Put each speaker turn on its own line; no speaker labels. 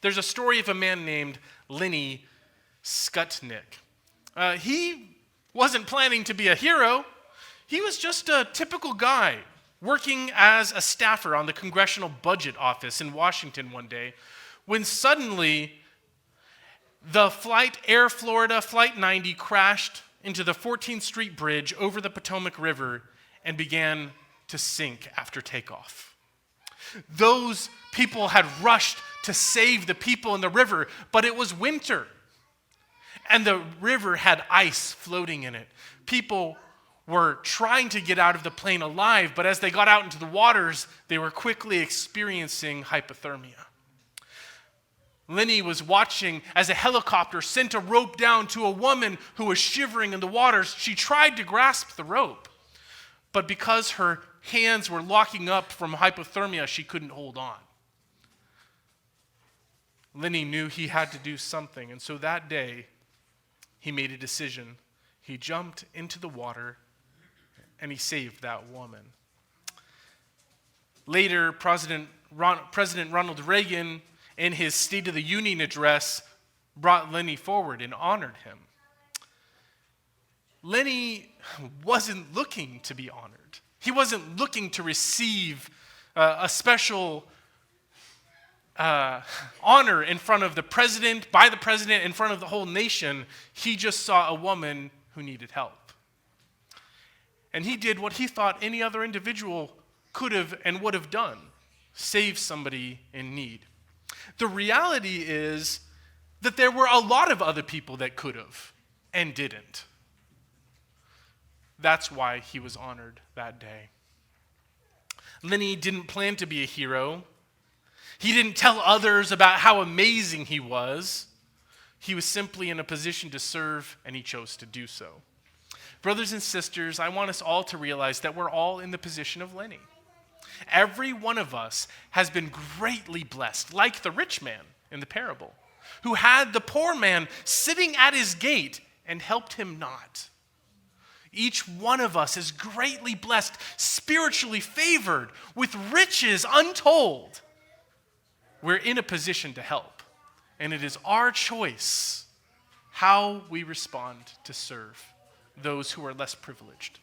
There's a story of a man named Lenny Skutnik. He wasn't planning to be a hero. He was just a typical guy working as a staffer on the Congressional Budget Office in Washington one day, when suddenly the Air Florida Flight 90 crashed into the 14th Street Bridge over the Potomac River and began to sink after takeoff. Those people had rushed to save the people in the river, but it was winter, and the river had ice floating in it. People were trying to get out of the plane alive, but as they got out into the waters, they were quickly experiencing hypothermia. Lenny was watching as a helicopter sent a rope down to a woman who was shivering in the waters. She tried to grasp the rope, but because her hands were locking up from hypothermia, she couldn't hold on. Lenny knew he had to do something, and so that day, he made a decision. He jumped into the water, and he saved that woman. Later, President Ronald Reagan, in his State of the Union address, brought Lenny forward and honored him. Lenny wasn't looking to be honored. He wasn't looking to receive a special honor in front of the president, by the president, in front of the whole nation. He just saw a woman who needed help. And he did what he thought any other individual could have and would have done: save somebody in need. The reality is that there were a lot of other people that could have and didn't. That's why he was honored that day. Lenny didn't plan to be a hero. He didn't tell others about how amazing he was. He was simply in a position to serve, and he chose to do so. Brothers and sisters, I want us all to realize that we're all in the position of Lenny. Every one of us has been greatly blessed, like the rich man in the parable, who had the poor man sitting at his gate and helped him not. Each one of us is greatly blessed, spiritually favored, with riches untold. We're in a position to help, and it is our choice how we respond to serve those who are less privileged.